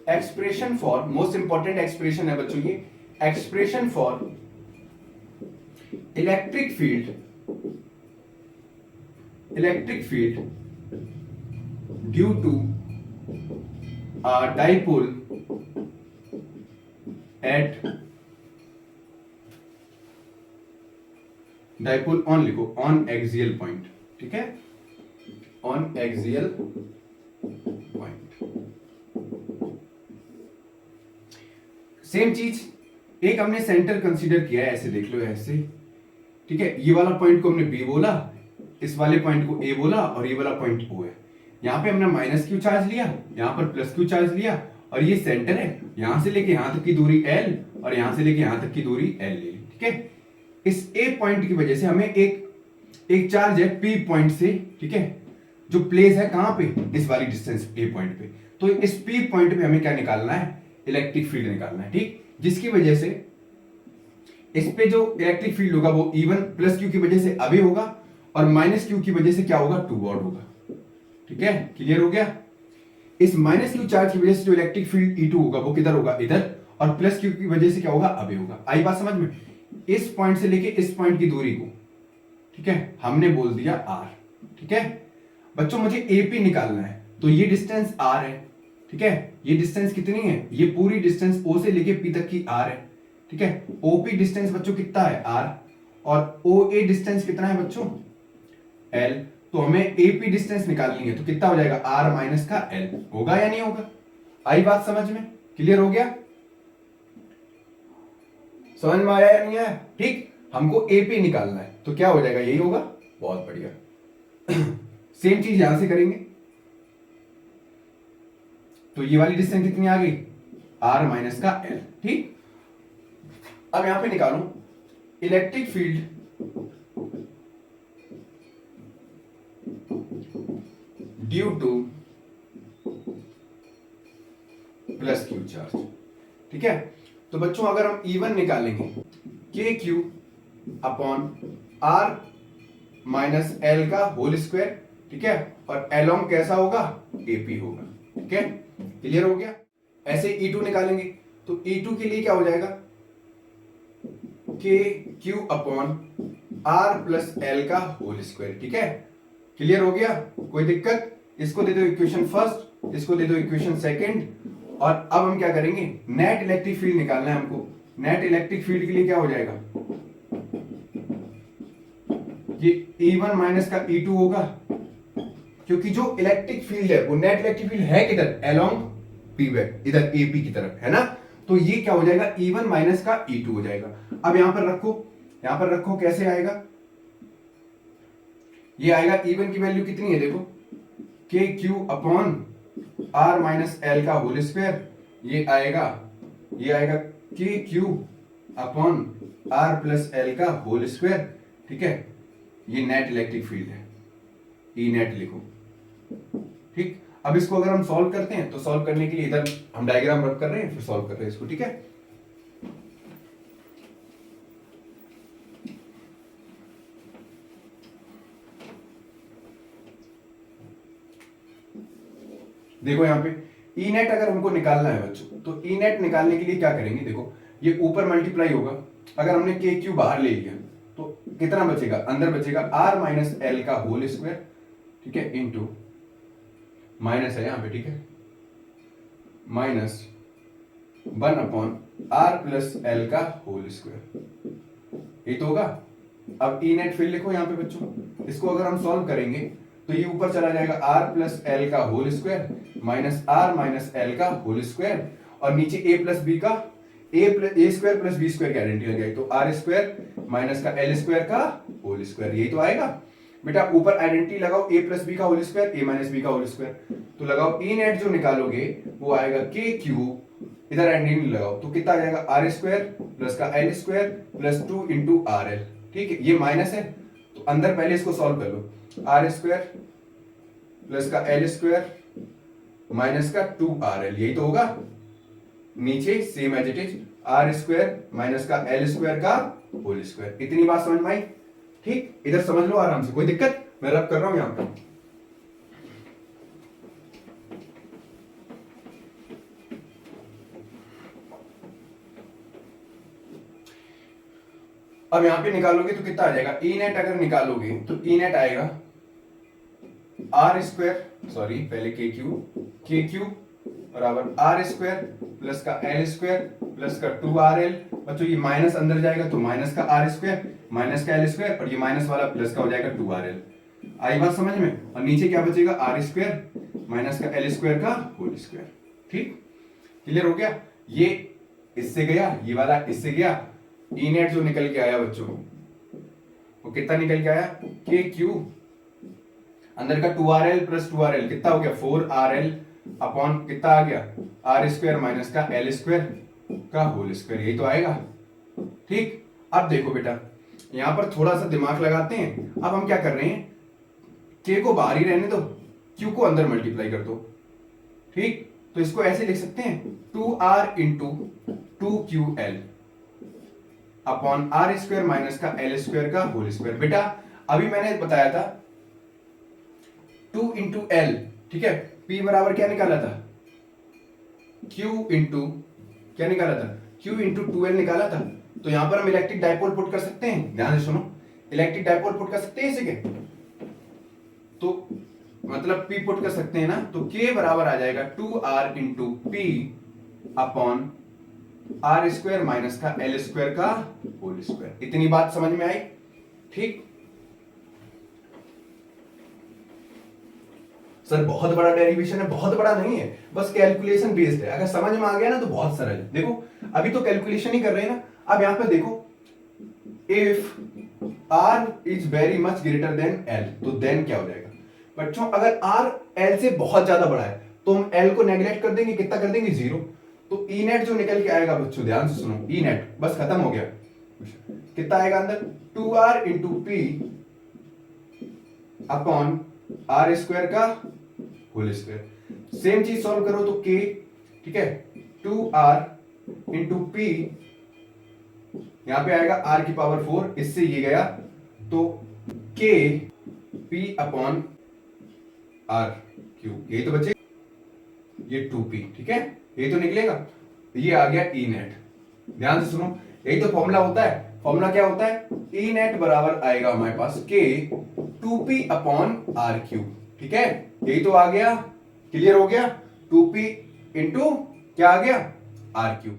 Expression for, most important expression है बच्चों ये, expression for electric field due to dipole at dipole on लिखो, on axial point, ठीक है, ऑन एक्सियल पॉइंट। सेम चीज, एक हमने सेंटर कंसीडर किया है, ऐसे देख लो ऐसे, ठीक है, ये वाला पॉइंट को हमने बी बोला, इस वाले पॉइंट को ए बोला, और ये वाला पॉइंट ओ है। यहां पे हमने माइनस क्यू चार्ज लिया, यहां पर प्लस क्यू चार्ज लिया, और ये सेंटर है, यहां से लेके यहां तक की दूरी एल, और यहां से लेके यहां तक की दूरी एल ले ली, ठीक है। इस ए पॉइंट की वजह से हमें एक चार्ज है पी पॉइंट से, ठीक है, जो प्लेस है कहां पे, इस वाली डिस्टेंस ए पॉइंट पे। तो इस पी पॉइंट पे हमें क्या निकालना है, इलेक्ट्रिक फील्ड निकालना है, ठीक, जिसकी वजह से इस पे जो इलेक्ट्रिक फील्ड होगा वो E1 प्लस क्यू की वजह से अवे होगा, और माइनस क्यू की वजह से क्या होगा, टूवर्ड होगा, ठीक है, क्लियर हो गया। इस माइनस क्यू चार्ज की वजह से जो इलेक्ट्रिक फील्ड E2 होगा वो किधर होगा, इधर, और प्लस क्यू की वजह से क्या होगा, अवे होगा। आई बात समझ में। इस पॉइंट से लेके इस पॉइंट की दूरी को, ठीक है, हमने बोल दिया r, ठीक है बच्चों, मुझे AP निकालना है, तो ये डिस्टेंस r है, ठीक है, ये डिस्टेंस कितनी है, ये पूरी डिस्टेंस O से लेके P तक की r है, ठीक है। OP डिस्टेंस बच्चों कितना है, r, और OA डिस्टेंस कितना है बच्चों, l। तो हमें AP डिस्टेंस निकालनी है, तो कितना हो जाएगा, r माइनस का l, होगा या नहीं होगा। आई बात समझ में, क्लियर हो गया, समझ में आया या नहीं आया, ठीक। हमको AP निकालना है, तो क्या हो जाएगा, यही होगा, बहुत बढ़िया। सेम चीज यहां से करेंगे, तो ये वाली डिस्टेंस कितनी आ गई, r माइनस का l, ठीक। अब यहां पे निकालू electric field due two plus Q charge, ठीक है। तो बच्चों अगर हम E1 निकालेंगे के Q upon r minus l का होल स्क्वायर, ठीक है, और एलोंग कैसा होगा, AP होगा, ठीक है, क्लियर हो गया। ऐसे E2 निकालेंगे, तो E2 के लिए क्या हो जाएगा, के Q upon r plus l का होल स्क्वायर, ठीक है, क्लियर हो गया, कोई दिक्कत। इसको दे दो इक्वेशन फर्स्ट, इसको दे दो इक्वेशन सेकंड, और अब हम क्या करेंगे, नेट इलेक्ट्रिक फील्ड निकालना है हमको। नेट इलेक्ट्रिक फील्ड के लिए क्या हो जाएगा, ये E1 माइनस का E2 होगा, क्योंकि जो इलेक्ट्रिक फील्ड है वो नेट इलेक्ट्रिक फील्ड है किधर, अलोंग P बैक, इधर AP की तरफ है ना, तो ये क्या हो जाएगा, E1 माइनस का E2 हो जाएगा। अब यहां पर रखो, यहां पर रखो, कैसे आएगा, ये आएगा, E1 की वैल्यू कितनी है देखो, के Q upon r minus l का होल स्क्वायर, ये आएगा के Q upon r plus l का होल स्क्वायर, ठीक है, ये नेट इलेक्ट्रिक फील्ड है, ई नेट लिखो, ठीक। अब इसको अगर हम सॉल्व करते हैं, तो सॉल्व करने के लिए इधर हम डायग्राम रख कर रहे हैं, फिर सॉल्व कर रहे हैं इसको, ठीक है। देखो यहाँ पे ई नेट अगर हमको निकालना है बच्चों, तो ई नेट निकालने के लिए क्या करेंगे, देखो ये ऊपर मल्टीप्लाई होगा, अगर हमने के क्यू बाहर ले लिया तो कितना बचेगा, अंदर बचेगा r माइनस एल का होल स्क्वायर, ठीक है, इंटू माइनस है यहाँ पे, ठीक है, minus 1 upon r plus l का होल स्क्वायर, ये तो होगा। अब ई नेट फिर लिखो यहाँ पे बच्चों, इसको अगर हम सॉल्व करेंगे तो ये ऊपर चला जाएगा r प्लस एल का whole square minus r minus l का होल स्क्वायर, और नीचे a प्लस बी का a square plus b square की आइडेंटिटी लग जाएगी, तो r स्क्वायर माइनस का एल स्क्वायर का होल स्क्वायर, यही तो आएगा बेटा। ऊपर आइडेंटिटी लगाओ, a प्लस बी का whole square, a minus b का होल स्क्वायर, तो लगाओ ई नेट जो निकालोगे वो आएगा के क्यू, इधर आइडेंटिटी लगाओ तो कितना आ जाएगा, आर स्क्वायर प्लस का l square plus 2 into R L, ठीक है, ये माइनस है तो अंदर पहले इसको सॉल्व कर लो, आर स्क्वायर प्लस का एल स्क्वायर माइनस का 2RL, यही तो होगा। नीचे same as it is, r square minus का एल स्क्वायर का होल स्क्वायर। इतनी बात समझ में आई, ठीक, इधर समझ लो आराम से, कोई दिक्कत, मैं रब कर रहा हूं यहां पे। अब यहां पे निकालोगे तो कितना आ जाएगा, ई नेट अगर निकालोगे तो ई नेट आएगा आर स्क्वायर, सॉरी पहले के क्यू बराबर आर स्क्वायर प्लस का एल स्क्वायर प्लस का 2RL। बच्चों ये माइनस अंदर जाएगा तो माइनस का आर स्क्वायर माइनस का एल स्क्वायर और ये माइनस वाला प्लस का हो जाएगा 2RL। आई बात समझ में? और नीचे क्या बचेगा, आर स्क्वायर माइनस का एल स्क्वायर का होल स्क्वायर। ठीक, क्लियर हो गया? ये इससे गया, ये वाला इससे गया। ई नेट जो निकल के आया बच्चों वो कितना निकल के आया, के क्यू अंदर का 2RL प्लस 2RL कितना हो गया 4RL अपॉन कितना आ गया आर स्क्वायर माइनस का एल स्क्वायर का होल स्क्वायर, यही तो आएगा। ठीक, अब देखो बेटा यहां पर थोड़ा सा दिमाग लगाते हैं। अब हम क्या कर रहे हैं, के को बाहर ही रहने दो, क्यू को अंदर मल्टीप्लाई कर दो। ठीक, तो इसको ऐसे लिख सकते हैं 2R into 2QL upon r square minus का एल स्क्वायर का होल स्क्वायर। बेटा अभी मैंने बताया था 2 इंटू एल, ठीक है, P बराबर क्या निकाला था, Q इंटू क्या निकाला था, Q इंटू 2L निकाला था। तो यहां पर हम इलेक्ट्रिक डाइपोल पुट कर सकते हैं, ध्यान से सुनो, इलेक्ट्रिक डाइपोल पुट कर सकते हैं इसे के, तो मतलब P पुट कर सकते हैं ना, तो K बराबर आ जाएगा 2R into P upon r square minus का एल स्क्वायर का होल स्क्वायर। इतनी बात समझ में आई? ठीक, सर बहुत बड़ा डेरिवेशन है, बहुत बड़ा नहीं है, बस कैलकुलेशन बेस्ड है। अगर समझ में आ गया ना तो बहुत सरल है। देखो अभी तो कैलकुलेशन ही कर रहे हैं ना। अब यहां पे देखो if r is very much greater than l, तो देन क्या हो जाएगा बच्चों, अगर r l से बहुत ज्यादा बड़ा है तो हम l को नेग्लेक्ट कर देंगे, कितना कर देंगे 0। तो ई नेट जो निकल के आएगा बच्चों, ध्यान से सुनो, ई नेट बस खत्म हो गया, कितना आएगा अंदर 2R into p upon r square का होल स्क्वायर। सेम चीज सॉल्व करो तो k, ठीक है, 2R इंटू पी, यहां पे आएगा r की पावर 4, इससे ये गया तो k p upon r cube, यही तो बचे, ये 2p, ठीक है, ये तो निकलेगा। ये आ गया ई नेट। ध्यान से सुनो, यही तो फॉर्मूला होता है। फॉर्मूला क्या होता है, ई नेट बराबर आएगा हमारे पास k 2p upon r cube, ठीक है, यही तो आ गया। क्लियर हो गया, 2p इंटू क्या आ गया r क्यूब।